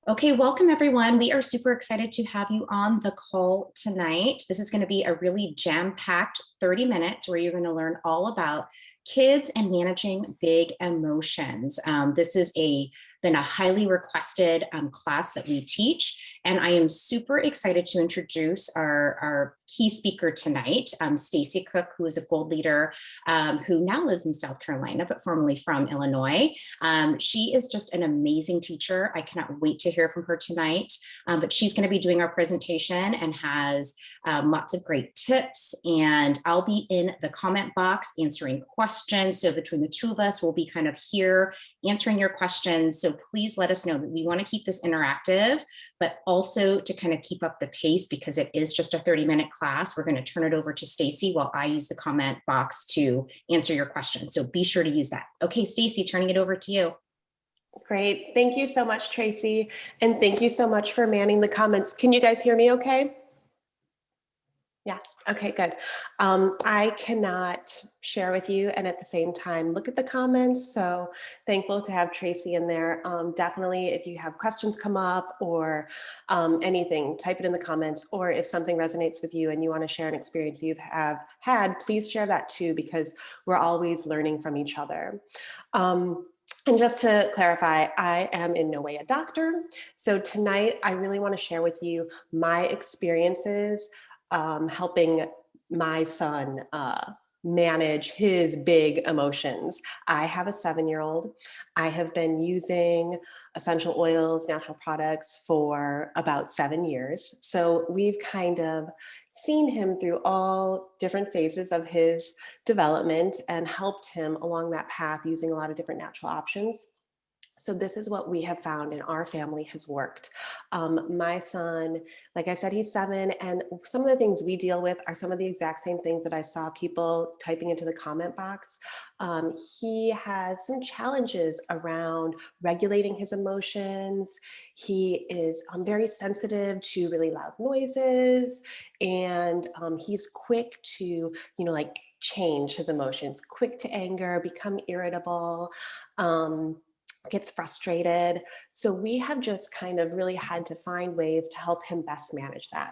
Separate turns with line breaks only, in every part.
Okay, welcome everyone. We are super excited to have you on the call tonight. This is going to be a really jam-packed 30 minutes where you're going to learn all about kids and managing big emotions. This is been a highly requested class that we teach, and I am super excited to introduce our key speaker tonight, Stacy Cook, who is a gold leader who now lives in South Carolina, but formerly from Illinois. She is just an amazing teacher. I cannot wait to hear from her tonight, but she's going to be doing our presentation and has lots of great tips, and I'll be in the comment box answering questions. So between the two of us, we'll be kind of here answering your questions. So please let us know that we want to keep this interactive, but also to kind of keep up the pace because it is just a 30-minute class. We're going to turn it over to Stacy while I use the comment box to answer your questions. So be sure to use that. Okay, Stacy, turning it over to you.
Great. Thank you so much, Tracy. And thank you so much for manning the comments. Can you guys hear me okay? Yeah. Okay, good. I cannot share with you and at the same time look at the comments. So thankful to have Tracy in there. Definitely, if you have questions come up or anything, type it in the comments. Or if something resonates with you and you want to share an experience you have had, please share that too, because we're always learning from each other. And just to clarify, I am in no way a doctor. So tonight, I really want to share with you my experiences helping my son manage his big emotions. I have a 7-year-old. I have been using essential oils, natural products for about 7 years. So we've kind of seen him through all different phases of his development and helped him along that path using a lot of different natural options. So this is what we have found in our family has worked. My son, like I said, he's 7, and some of the things we deal with are some of the exact same things that I saw people typing into the comment box. He has some challenges around regulating his emotions. He is very sensitive to really loud noises, and he's quick to, like change his emotions, quick to anger, become irritable. Gets frustrated. So we have just kind of really had to find ways to help him best manage that.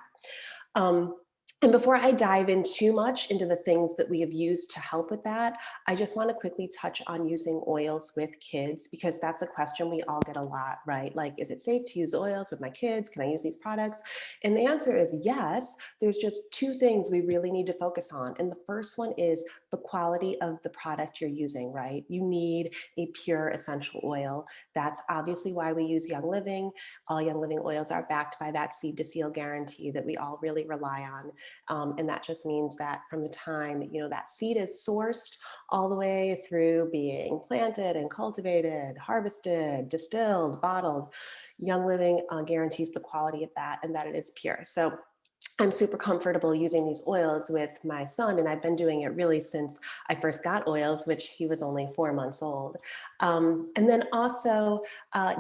And before I dive in too much into the things that we have used to help with that, I just want to quickly touch on using oils with kids, because that's a question we all get a lot, right? Like, is it safe to use oils with my kids? Can I use these products? And the answer is yes. There's just 2 things we really need to focus on. And the first one is the quality of the product you're using, right? You need a pure essential oil. That's obviously why we use Young Living. All Young Living oils are backed by that seed to seal guarantee that we all really rely on. And that just means that from the time, that seed is sourced all the way through being planted and cultivated, harvested, distilled, bottled, Young Living guarantees the quality of that and that it is pure. So I'm super comfortable using these oils with my son, and I've been doing it really since I first got oils, which he was only 4 months old. And then also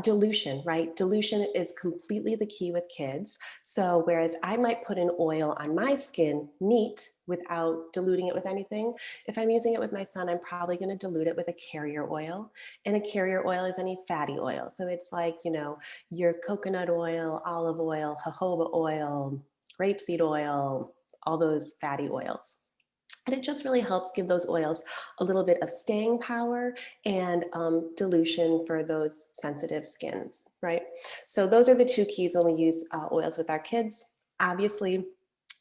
dilution, right? Dilution is completely the key with kids. So whereas I might put an oil on my skin neat without diluting it with anything, if I'm using it with my son, I'm probably going to dilute it with a carrier oil. And a carrier oil is any fatty oil. So it's like, your coconut oil, olive oil, jojoba oil, rapeseed oil, all those fatty oils. And it just really helps give those oils a little bit of staying power and dilution for those sensitive skins, right? So those are the 2 keys when we use oils with our kids. Obviously,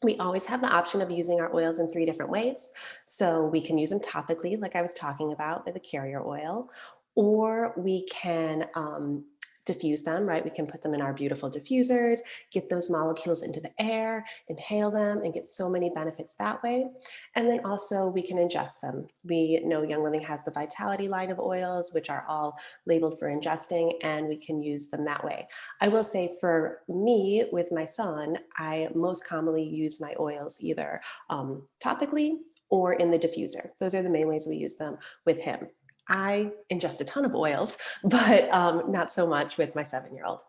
we always have the option of using our oils in 3 different ways. So we can use them topically, like I was talking about with a carrier oil, or we can diffuse them, right? We can put them in our beautiful diffusers, get those molecules into the air, inhale them, and get so many benefits that way. And then also we can ingest them. We know Young Living has the Vitality line of oils, which are all labeled for ingesting, and we can use them that way. I will say for me, with my son, I most commonly use my oils either topically or in the diffuser. Those are the main ways we use them with him. I ingest a ton of oils, but not so much with my 7-year-old.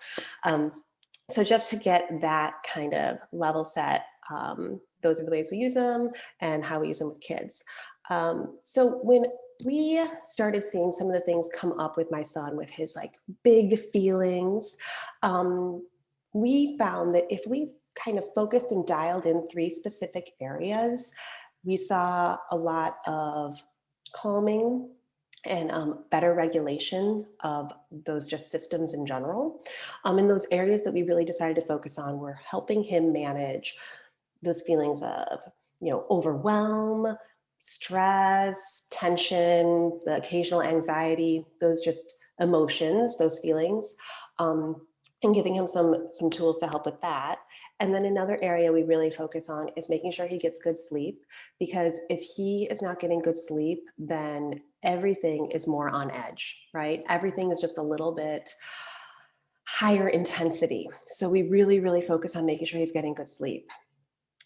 So just to get that kind of level set, those are the ways we use them and how we use them with kids. So when we started seeing some of the things come up with my son with his like big feelings. Um, we found that if we kind of focused and dialed in 3 specific areas, we saw a lot of calming and better regulation of those just systems in general. And those areas that we really decided to focus on were helping him manage those feelings of, overwhelm, stress, tension, the occasional anxiety, those just emotions, those feelings, and giving him some tools to help with that. And then another area we really focus on is making sure he gets good sleep, because if he is not getting good sleep, then everything is more on edge, right? Everything is just a little bit higher intensity. So we really, really focus on making sure he's getting good sleep.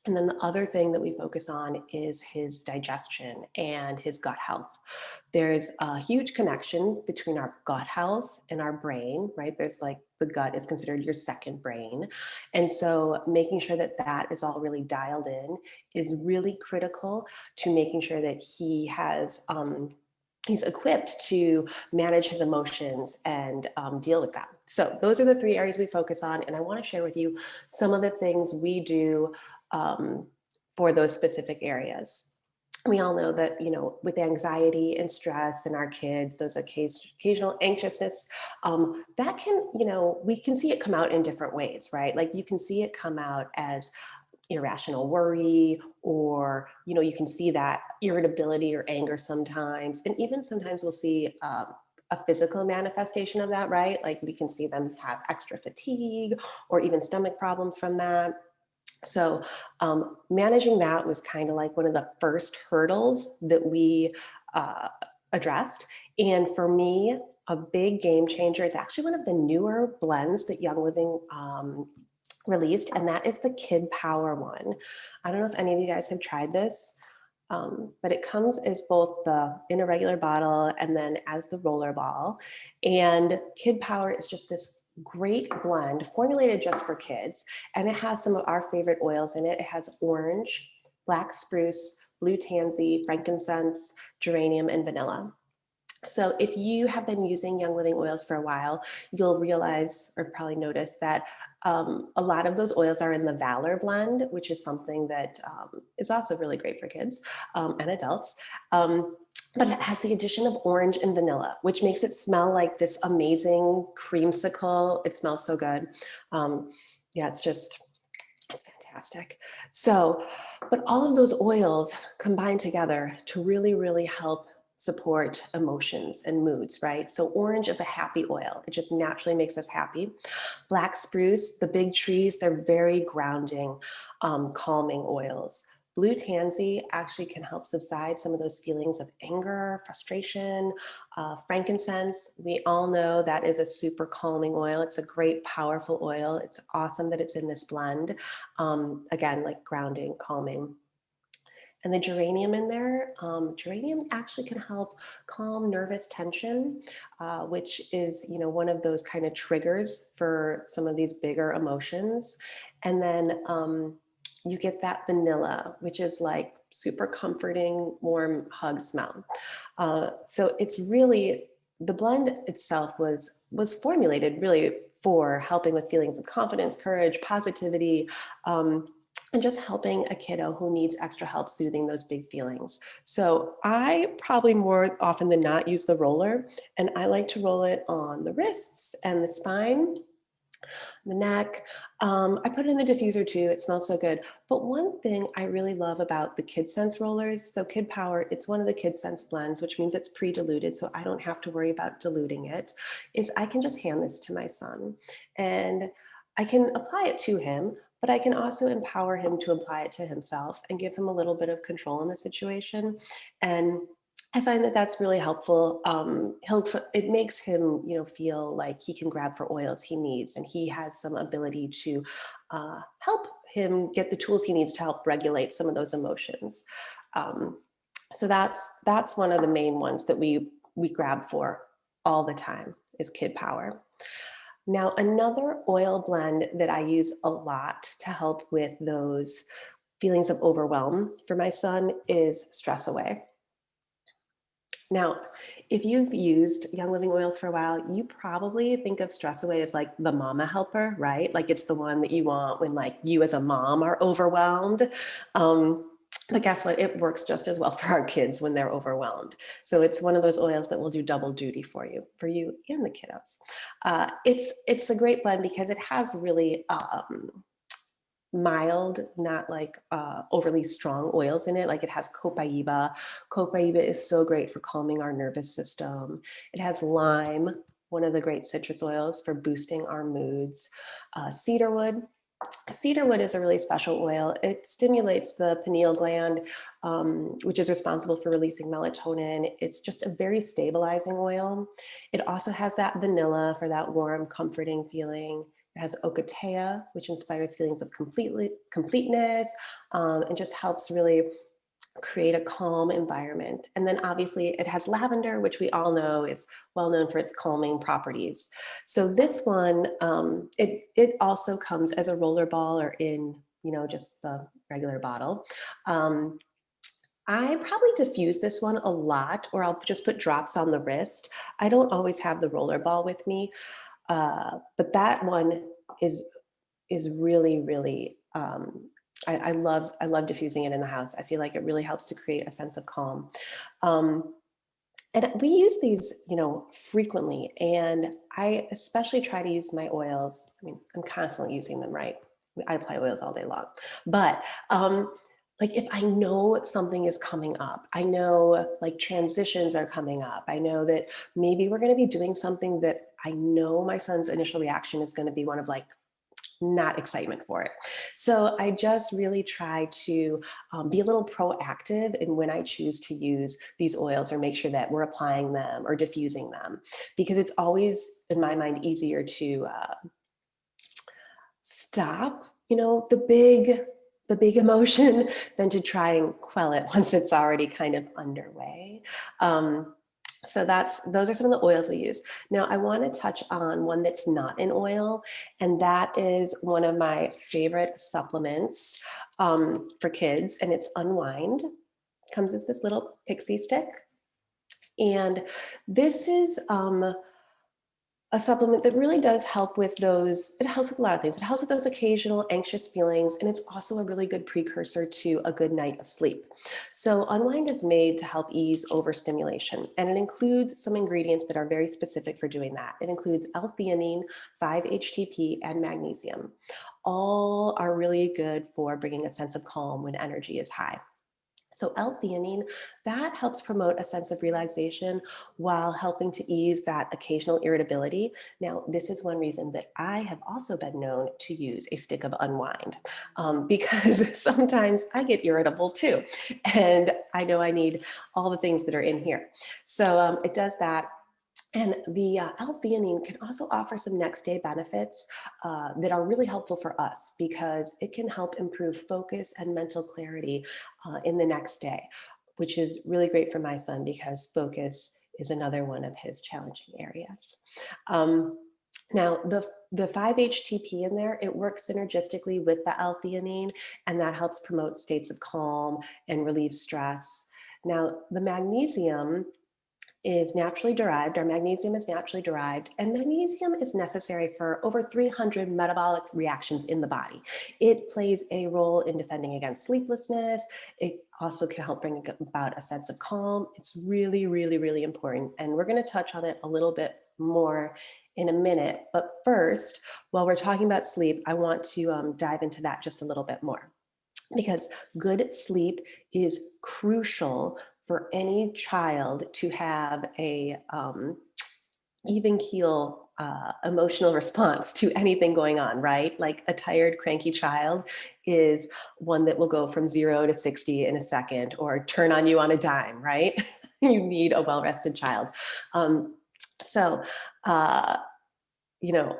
And then the other thing that we focus on is his digestion and his gut health. There's a huge connection between our gut health and our brain, right? There's like the gut is considered your second brain. And so making sure that that is all really dialed in is really critical to making sure that he has, he's equipped to manage his emotions and deal with that. So those are the 3 areas we focus on. And I want to share with you some of the things we do for those specific areas. We all know that, with anxiety and stress in our kids, those occasional anxiousness, that can, we can see it come out in different ways, right? Like you can see it come out as irrational worry, or, you can see that irritability or anger sometimes. And even sometimes we'll see a physical manifestation of that, right? Like we can see them have extra fatigue or even stomach problems from that. So managing that was kind of like one of the first hurdles that we addressed. And for me, a big game changer, it's actually one of the newer blends that Young Living released, and that is the Kid Power one. I don't know if any of you guys have tried this, but it comes as both in a regular bottle and then as the roller ball. And Kid Power is just this great blend formulated just for kids. And it has some of our favorite oils in it. It has orange, black spruce, blue tansy, frankincense, geranium, and vanilla. So if you have been using Young Living oils for a while, you'll realize or probably notice that a lot of those oils are in the Valor blend, which is something that is also really great for kids and adults. But it has the addition of orange and vanilla, which makes it smell like this amazing creamsicle. It smells so good. Yeah, it's fantastic. So, but all of those oils combine together to really, really help support emotions and moods, right? So orange is a happy oil. It just naturally makes us happy. Black spruce, the big trees, they're very grounding, calming oils. Blue tansy actually can help subside some of those feelings of anger, frustration. Frankincense, we all know that is a super calming oil. It's a great, powerful oil. It's awesome that it's in this blend. Again, like grounding, calming. And the geranium in there, geranium actually can help calm nervous tension, which is, one of those kind of triggers for some of these bigger emotions. And then you get that vanilla, which is like super comforting, warm hug smell. So it's really, the blend itself was formulated really for helping with feelings of confidence, courage, positivity, and just helping a kiddo who needs extra help soothing those big feelings. So I probably more often than not use the roller, and I like to roll it on the wrists and the spine, the neck. I put it in the diffuser too. It smells so good. But one thing I really love about the KidSense rollers, so Kid Power, it's one of the KidSense blends, which means it's pre-diluted, so I don't have to worry about diluting it, is I can just hand this to my son and I can apply it to him, but I can also empower him to apply it to himself and give him a little bit of control in the situation. And I find that that's really helpful. It makes him, feel like he can grab for oils he needs, and he has some ability to help him get the tools he needs to help regulate some of those emotions. So that's one of the main ones that we grab for all the time is Kid Power. Now, another oil blend that I use a lot to help with those feelings of overwhelm for my son is Stress Away. Now, if you've used Young Living oils for a while, you probably think of Stress Away as like the mama helper, right? Like it's the one that you want when like you as a mom are overwhelmed. Um, but guess what? It works just as well for our kids when they're overwhelmed. So it's one of those oils that will do double duty for you and the kiddos. It's a great blend because it has really mild, not like overly strong oils in it. Like it has copaiba. Copaiba is so great for calming our nervous system. It has lime, one of the great citrus oils for boosting our moods. Cedarwood. Cedarwood is a really special oil. It stimulates the pineal gland, which is responsible for releasing melatonin. It's just a very stabilizing oil. It also has that vanilla for that warm, comforting feeling. It has ocotea, which inspires feelings of completeness, and just helps really create a calm environment. And then obviously it has lavender, which we all know is well known for its calming properties. So this one, it also comes as a roller ball or in, just the regular bottle. I probably diffuse this one a lot, or I'll just put drops on the wrist. I don't always have the roller ball with me, but that one is really, really, I love diffusing it in the house. I feel like it really helps to create a sense of calm. Um, and we use these, frequently. And I especially try to use my oils. I mean, I'm constantly using them, right? I apply oils all day long. But like if I know something is coming up, I know like transitions are coming up. I know that maybe we're going to be doing something that I know my son's initial reaction is going to be one of like not excitement for it. So I just really try to be a little proactive in when I choose to use these oils or make sure that we're applying them or diffusing them, because it's always, in my mind, easier to stop, the big emotion than to try and quell it once it's already kind of underway. So those are some of the oils we use. Now I want to touch on one that's not an oil, and that is one of my favorite supplements for kids, and it's Unwind. It comes as this little pixie stick. And this is a supplement that really does help with it helps with a lot of things. It helps with those occasional anxious feelings, and it's also a really good precursor to a good night of sleep. So Unwind is made to help ease overstimulation, and it includes some ingredients that are very specific for doing that. It includes L-theanine, 5-HTP, and magnesium. All are really good for bringing a sense of calm when energy is high. So L-theanine, that helps promote a sense of relaxation while helping to ease that occasional irritability. Now, this is one reason that I have also been known to use a stick of Unwind, because sometimes I get irritable too. And I know I need all the things that are in here. So it does that. And the L-theanine can also offer some next day benefits that are really helpful for us, because it can help improve focus and mental clarity in the next day, which is really great for my son because focus is another one of his challenging areas. Now, the 5-HTP in there, it works synergistically with the L-theanine, and that helps promote states of calm and relieve stress. Now, the magnesium is naturally derived. Our magnesium is naturally derived, and magnesium is necessary for over 300 metabolic reactions in the body. It plays a role in defending against sleeplessness. It also can help bring about a sense of calm. It's really, really, really important. And we're going to touch on it a little bit more in a minute. But first, while we're talking about sleep, I want to dive into that just a little bit more, because good sleep is crucial for any child to have a even keel emotional response to anything going on, right? Like a tired, cranky child is one that will go from 0 to 60 in a second, or turn on you on a dime, right? You need a well-rested child. So, you know,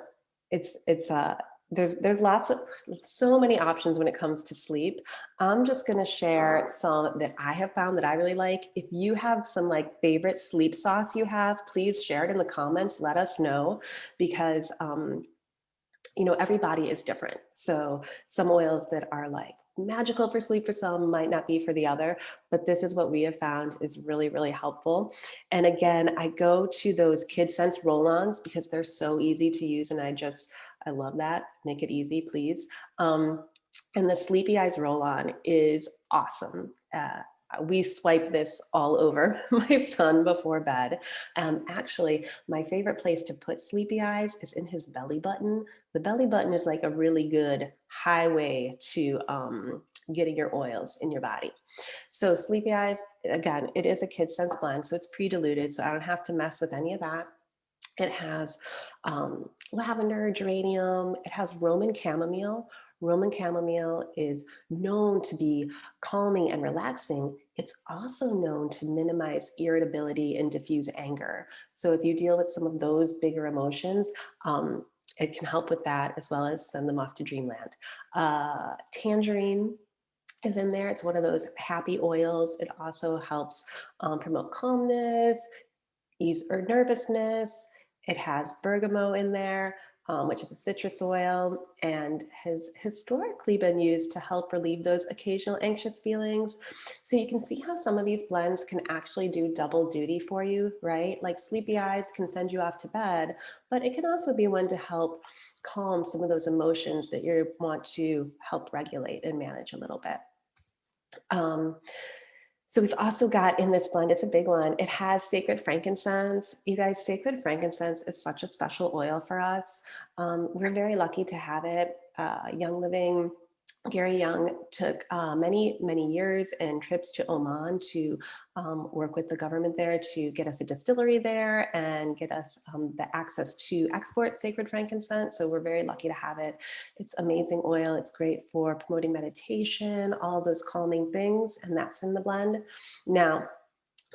it's there's so many options when it comes to sleep. I'm just going to share some that I have found that I really like. If you have some like favorite sleep sauce you have, please share it in the comments. Let us know, because every body is different. So some oils that are like magical for sleep for some might not be for the other, but this is what we have found is really, really helpful. And again, I go to those KidSense roll-ons because they're so easy to use. And I love that. Make it easy, please. And the Sleepy Eyes roll-on is awesome. We swipe this all over my son before bed. Actually, my favorite place to put Sleepy Eyes is in his belly button. The belly button is like a really good highway to getting your oils in your body. So Sleepy Eyes, again, it is a KidSense blend, so it's pre-diluted, so I don't have to mess with any of that. It has lavender, geranium, it has Roman chamomile. Roman chamomile is known to be calming and relaxing. It's also known to minimize irritability and diffuse anger. So if you deal with some of those bigger emotions, it can help with that as well as send them off to dreamland. Tangerine is in there. It's one of those happy oils. It also helps promote calmness, ease or nervousness. It has bergamot in there, which is a citrus oil, and has historically been used to help relieve those occasional anxious feelings. So you can see how some of these blends can actually do double duty for you, right? Like Sleepy Eyes can send you off to bed, but it can also be one to help calm some of those emotions that you want to help regulate and manage a little bit. So we've also got in this blend, it's a big one, it has sacred frankincense. You guys, sacred frankincense is such a special oil for us. We're very lucky to have it. Young Living, Gary Young took many, many years and trips to Oman to work with the government there to get us a distillery there and get us the access to export sacred frankincense. So we're very lucky to have it. It's amazing oil. It's great for promoting meditation, all those calming things, and that's in the blend. Now,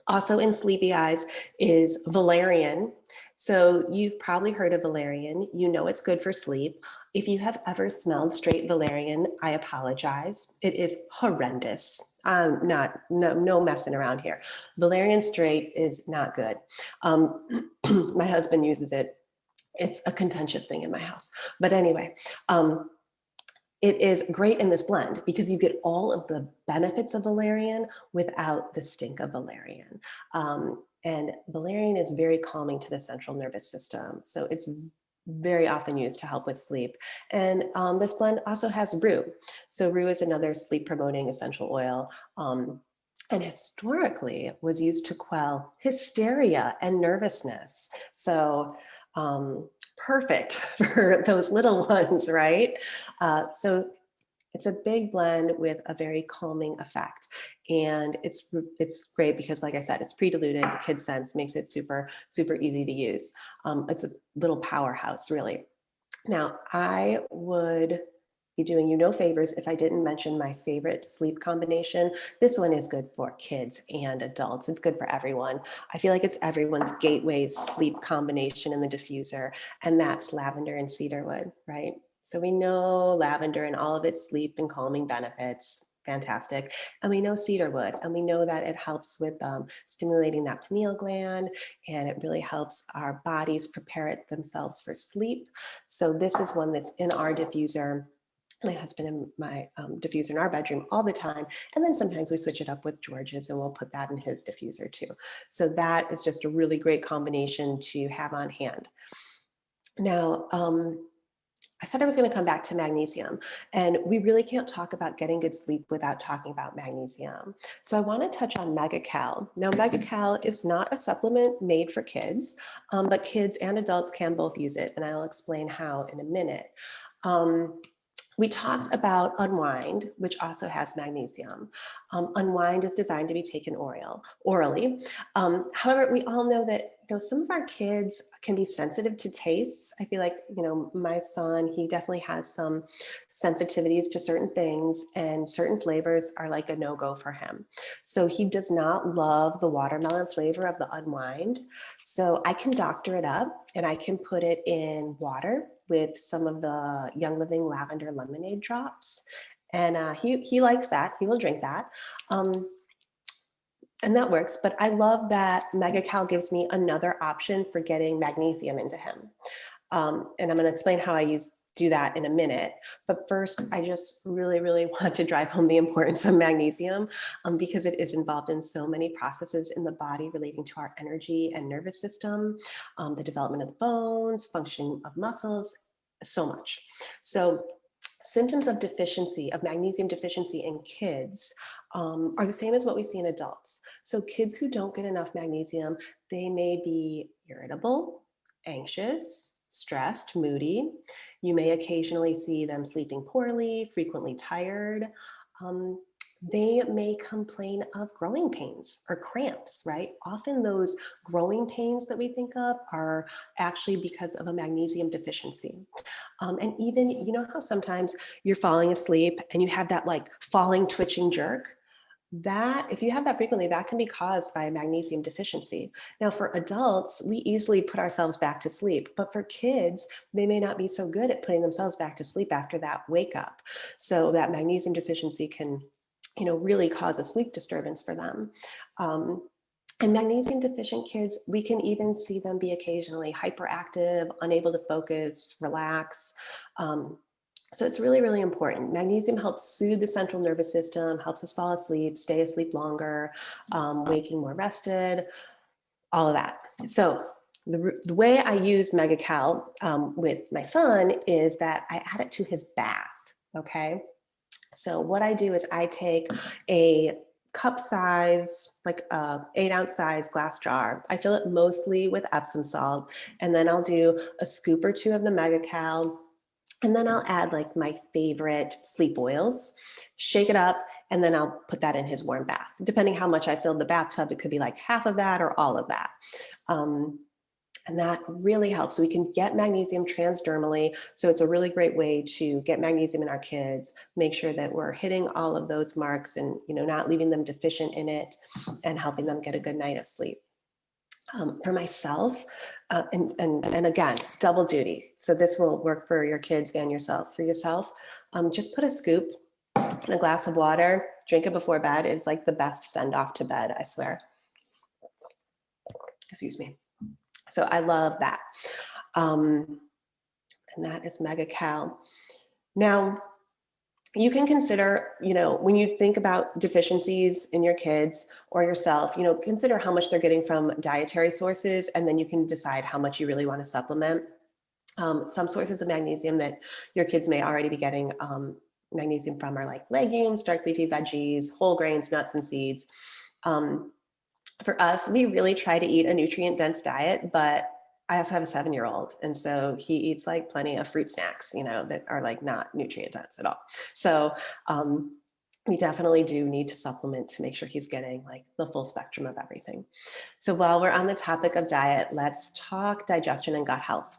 also in Sleepy Eyes is valerian. So you've probably heard of valerian. You know it's good for sleep. If you have ever smelled straight valerian, I apologize. It is horrendous. No messing around here. Valerian straight is not good. My husband uses it. It's a contentious thing in my house. But anyway, it is great in this blend because you get all of the benefits of valerian without the stink of valerian. And valerian is very calming to the central nervous system. So it's very often used to help with sleep. And this blend also has rue. So rue is another sleep promoting essential oil. And historically was used to quell hysteria and nervousness. So perfect for those little ones, right? So it's a big blend with a very calming effect. And it's great because, like I said, it's pre-diluted. The KidSense makes it super, super easy to use. It's a little powerhouse, really. Now, I would be doing you no favors if I didn't mention my favorite sleep combination. This one is good for kids and adults. It's good for everyone. I feel like it's everyone's gateway sleep combination in the diffuser, and that's lavender and cedarwood, right? So we know lavender and all of its sleep and calming benefits, fantastic. And we know cedarwood, and we know that it helps with stimulating that pineal gland, and it really helps our bodies prepare it themselves for sleep. So this is one that's in our diffuser. My husband and my diffuser in our bedroom all the time. And then sometimes we switch it up with George's and we'll put that in his diffuser too. So that is just a really great combination to have on hand. Now, I said I was going to come back to magnesium, and we really can't talk about getting good sleep without talking about magnesium. So I want to touch on Megacal. Now, Megacal is not a supplement made for kids, but kids and adults can both use it, and I'll explain how in a minute. We talked about Unwind, which also has magnesium. Unwind is designed to be taken orally. However, we all know that some of our kids can be sensitive to tastes. I feel like my son, he definitely has some sensitivities to certain things, and certain flavors are like a no-go for him. So he does not love the watermelon flavor of the Unwind. So I can doctor it up and I can put it in water with some of the Young Living lavender lemonade drops. And he likes that. He will drink that. And that works. But I love that Megacal gives me another option for getting magnesium into him. And I'm going to explain how I use do that in a minute. But first, I just really, really want to drive home the importance of magnesium because it is involved in so many processes in the body relating to our energy and nervous system, the development of the bones, functioning of muscles, so much. So symptoms of deficiency, of magnesium deficiency in kids are the same as what we see in adults. So kids who don't get enough magnesium, they may be irritable, anxious, stressed, moody. You may occasionally see them sleeping poorly, frequently tired. Um, they may complain of growing pains or cramps, right? Often those growing pains that we think of are actually because of a magnesium deficiency. And even, you know how sometimes you're falling asleep and you have that like falling, twitching jerk? That, if you have that frequently, that can be caused by a magnesium deficiency. Now, for adults, we easily put ourselves back to sleep, but for kids, they may not be so good at putting themselves back to sleep after that wake up. So that magnesium deficiency can, really cause a sleep disturbance for them. And magnesium deficient kids, we can even see them be occasionally hyperactive, unable to focus, relax. So it's really, really important. Magnesium helps soothe the central nervous system, helps us fall asleep, stay asleep longer, waking more rested, all of that. So the way I use Megacal with my son is that I add it to his bath, okay? So what I do is I take a cup size, like a 8-ounce size glass jar. I fill it mostly with Epsom salt, and then I'll do a scoop or two of the Megacal, and then I'll add like my favorite sleep oils, shake it up, and then I'll put that in his warm bath. Depending how much I filled the bathtub, it could be like half of that or all of that. And that really helps. We can get magnesium transdermally. So it's a really great way to get magnesium in our kids, make sure that we're hitting all of those marks and not leaving them deficient in it and helping them get a good night of sleep. For myself, and again, double duty. So this will work for your kids and yourself. For yourself, just put a scoop in a glass of water, drink it before bed. It's like the best send off to bed, I swear. Excuse me. So I love that. And that is Megacal. Now, you can consider, when you think about deficiencies in your kids or yourself, consider how much they're getting from dietary sources, and then you can decide how much you really want to supplement. Some sources of magnesium that your kids may already be getting magnesium from are like legumes, dark leafy veggies, whole grains, nuts, and seeds. For us, we really try to eat a nutrient-dense diet, but I also have a 7-year-old, and so he eats like plenty of fruit snacks, that are like not nutrient-dense at all. So we definitely do need to supplement to make sure he's getting like the full spectrum of everything. So while we're on the topic of diet, let's talk digestion and gut health.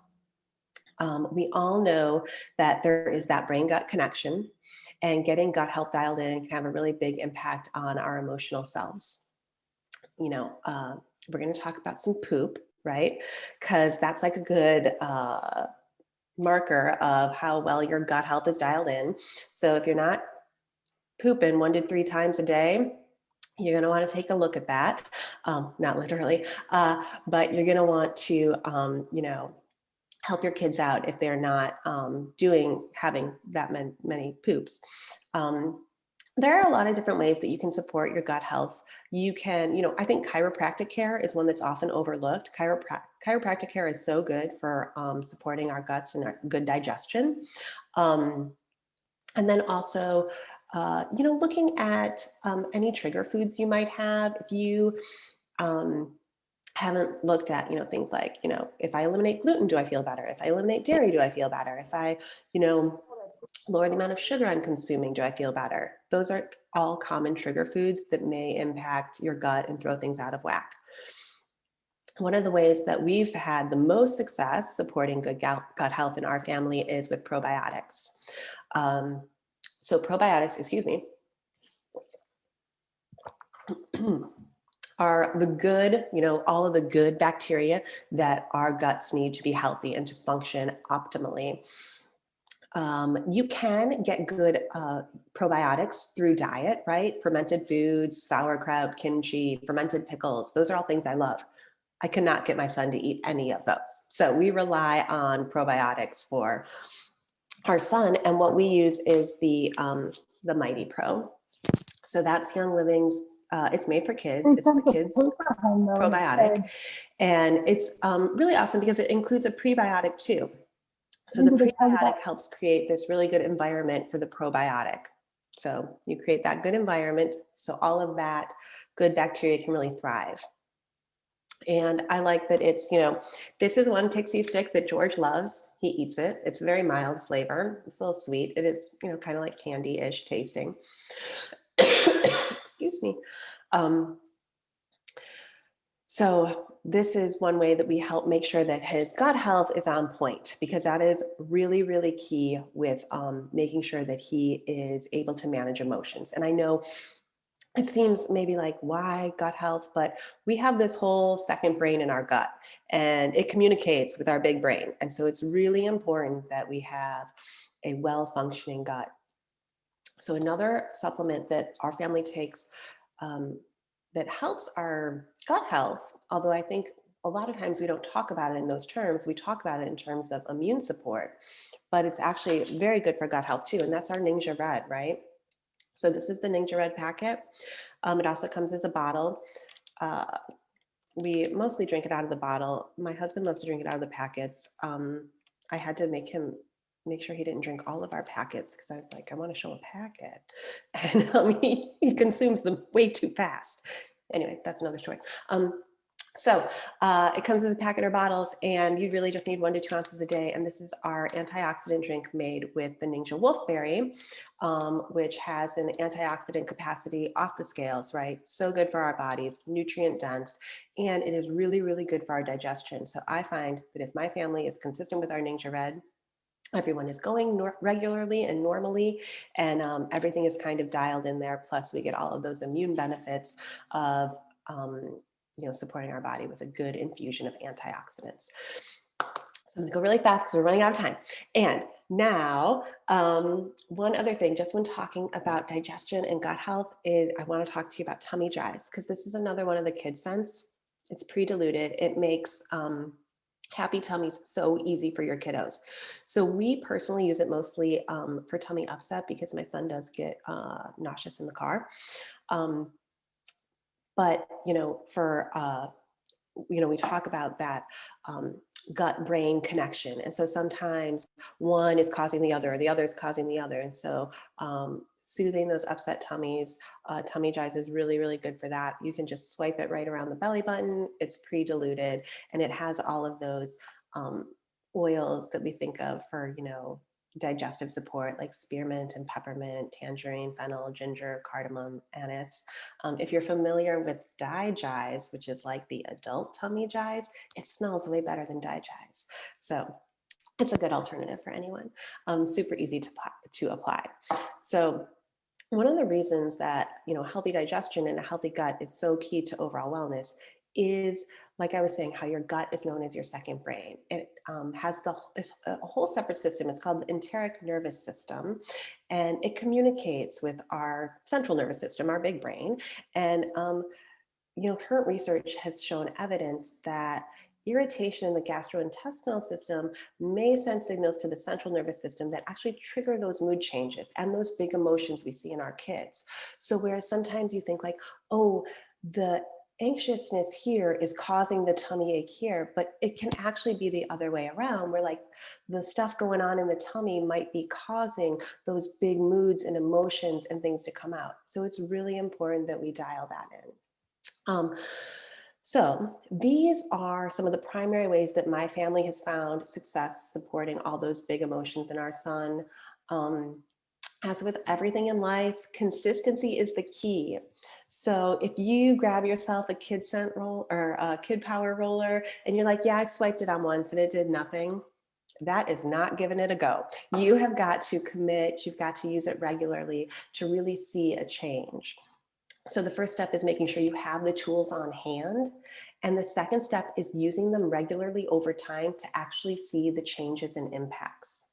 We all know that there is that brain-gut connection, and getting gut health dialed in can have a really big impact on our emotional selves. We're going to talk about some poop, right? Because that's like a good marker of how well your gut health is dialed in. So if you're not pooping 1 to 3 times a day, you're going to want to take a look at that. Not literally, but you're going to want to, help your kids out if they're not having that many poops. There are a lot of different ways that you can support your gut health. You can, I think chiropractic care is one that's often overlooked. Chiropractic care is so good for supporting our guts and our good digestion. And then also, looking at any trigger foods you might have. If you haven't looked at, things like, if I eliminate gluten, do I feel better? If I eliminate dairy, do I feel better? If I, lower the amount of sugar I'm consuming, do I feel better? Those are all common trigger foods that may impact your gut and throw things out of whack. One of the ways that we've had the most success supporting good gut health in our family is with probiotics. So probiotics, are the good, all of the good bacteria that our guts need to be healthy and to function optimally. You can get good probiotics through diet, right? Fermented foods, sauerkraut, kimchi, fermented pickles. Those are all things I love. I cannot get my son to eat any of those. So we rely on probiotics for our son, and what we use is the Mighty Pro. So that's Young Living's, it's made for kids. It's the kids probiotic. And it's really awesome because it includes a prebiotic too. So the prebiotic helps create this really good environment for the probiotic. So you create that good environment so all of that good bacteria can really thrive. And I like that it's, this is one pixie stick that George loves. He eats it. It's very mild flavor. It's a little sweet. It is, kind of like candy-ish tasting. Excuse me. So this is one way that we help make sure that his gut health is on point, because that is really, really key with making sure that he is able to manage emotions. And I know it seems maybe like, why gut health? But we have this whole second brain in our gut, and it communicates with our big brain. And so it's really important that we have a well-functioning gut. So another supplement that our family takes that helps our gut health, although I think a lot of times we don't talk about it in those terms, we talk about it in terms of immune support, but it's actually very good for gut health too. And that's our Ninja Red, right? So this is the Ninja Red packet. It also comes as a bottle. We mostly drink it out of the bottle. My husband loves to drink it out of the packets. I had to make sure he didn't drink all of our packets, because I was like, I want to show a packet. And he consumes them way too fast. Anyway, that's another story. So it comes as a packet or bottles, and you really just need 1 to 2 ounces a day. And this is our antioxidant drink made with the Ninja Wolfberry, which has an antioxidant capacity off the scales, right? So good for our bodies, nutrient dense, and it is really, really good for our digestion. So I find that if my family is consistent with our Ninja Red, everyone is going regularly and normally, and everything is kind of dialed in there. Plus we get all of those immune benefits of supporting our body with a good infusion of antioxidants. So I'm gonna go really fast because we're running out of time. And now, one other thing, just when talking about digestion and gut health, is I want to talk to you about tummy dries, because this is another one of the kid scents. It's pre-diluted. It makes happy tummies so easy for your kiddos. So we personally use it mostly for tummy upset, because my son does get nauseous in the car. But, we talk about that gut brain connection. And so sometimes one is causing the other, or the other is causing the other. And so soothing those upset tummies, tummy dries is really, really good for that. You can just swipe it right around the belly button. It's pre-diluted, and it has all of those oils that we think of for, digestive support, like spearmint and peppermint, tangerine, fennel, ginger, cardamom, anise. If you're familiar with Digize, which is like the adult tummy dries, it smells way better than Digize. So it's a good alternative for anyone. Super easy to apply. So one of the reasons that, healthy digestion and a healthy gut is so key to overall wellness is, like I was saying, how your gut is known as your second brain. It has a whole separate system. It's called the enteric nervous system, and it communicates with our central nervous system, our big brain. And current research has shown evidence that irritation in the gastrointestinal system may send signals to the central nervous system that actually trigger those mood changes and those big emotions we see in our kids. So whereas sometimes you think like, oh, the anxiousness here is causing the tummy ache here, but it can actually be the other way around, where like the stuff going on in the tummy might be causing those big moods and emotions and things to come out. So it's really important that we dial that in. So these are some of the primary ways that my family has found success supporting all those big emotions in our son. As with everything in life, consistency is the key. So if you grab yourself a kid scent roll or a kid power roller and you're like, yeah, I swiped it on once and it did nothing, that is not giving it a go. You have got to commit, you've got to use it regularly to really see a change. So the first step is making sure you have the tools on hand. And the second step is using them regularly over time to actually see the changes and impacts.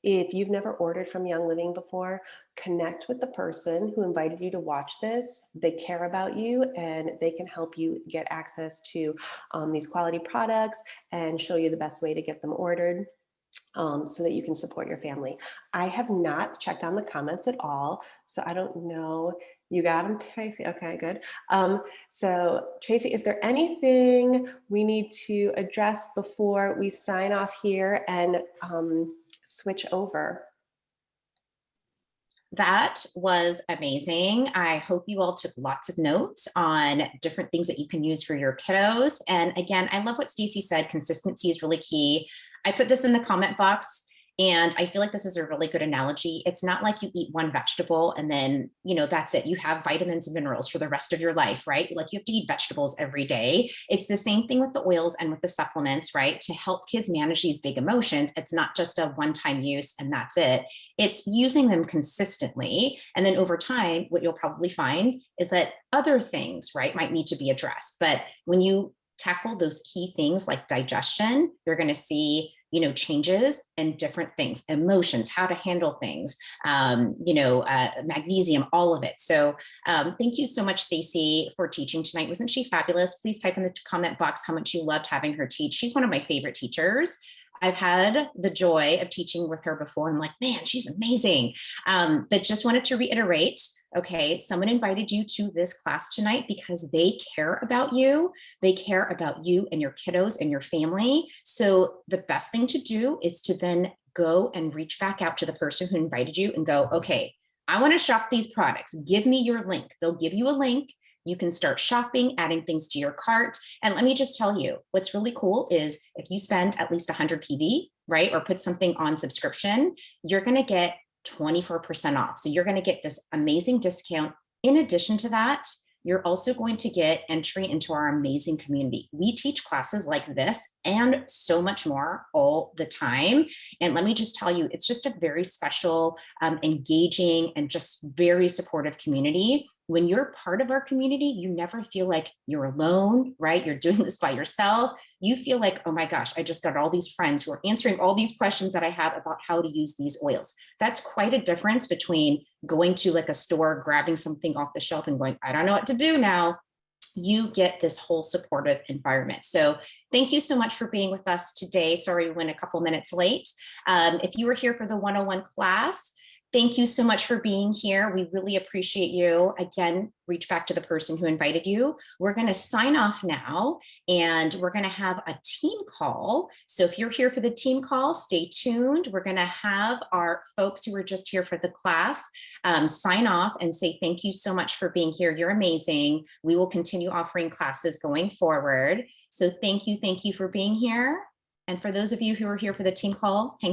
If you've never ordered from Young Living before, connect with the person who invited you to watch this. They care about you, and they can help you get access to these quality products and show you the best way to get them ordered. so that you can support your family. I have not checked on the comments at all, so I don't know. You got them, Tracy? Okay, good. So Tracy, is there anything we need to address before we sign off here and switch over?
That was amazing. I hope you all took lots of notes on different things that you can use for your kiddos. And again, I love what Stacy said, consistency is really key. I put this in the comment box, and I feel like this is a really good analogy. It's not like you eat one vegetable and then, that's it. You have vitamins and minerals for the rest of your life, right? Like you have to eat vegetables every day. It's the same thing with the oils and with the supplements, right? To help kids manage these big emotions, it's not just a one-time use and that's it. It's using them consistently. And then over time, what you'll probably find is that other things, right, might need to be addressed. But when you tackle those key things like digestion, you're going to see changes and different things, emotions, how to handle things, magnesium, all of it. So thank you so much, Stacy, for teaching tonight. Wasn't she fabulous? Please type in the comment box how much you loved having her teach. She's one of my favorite teachers. I've had the joy of teaching with her before. I'm like, man, she's amazing. But just wanted to reiterate, okay, someone invited you to this class tonight because they care about you. They care about you and your kiddos and your family. So the best thing to do is to then go and reach back out to the person who invited you and go, okay, I want to shop these products. Give me your link. They'll give you a link. You can start shopping, adding things to your cart. And let me just tell you, what's really cool is if you spend at least 100 PV, right, or put something on subscription, you're going to get 24% off. So you're going to get this amazing discount. In addition to that, you're also going to get entry into our amazing community. We teach classes like this and so much more all the time. And let me just tell you, it's just a very special, engaging, and just very supportive community. When you're part of our community, you never feel like you're alone, right? You're doing this by yourself. You feel like, oh my gosh, I just got all these friends who are answering all these questions that I have about how to use these oils. That's quite a difference between going to like a store, grabbing something off the shelf and going, I don't know what to do now. You get this whole supportive environment. So thank you so much for being with us today. Sorry, we went a couple minutes late. If you were here for the 101 class, thank you so much for being here. We really appreciate you. Again, reach back to the person who invited you. We're going to sign off now, and we're going to have a team call. So if you're here for the team call, stay tuned. We're going to have our folks who were just here for the class sign off and say thank you so much for being here. You're amazing. We will continue offering classes going forward. So thank you for being here. And for those of you who are here for the team call, hang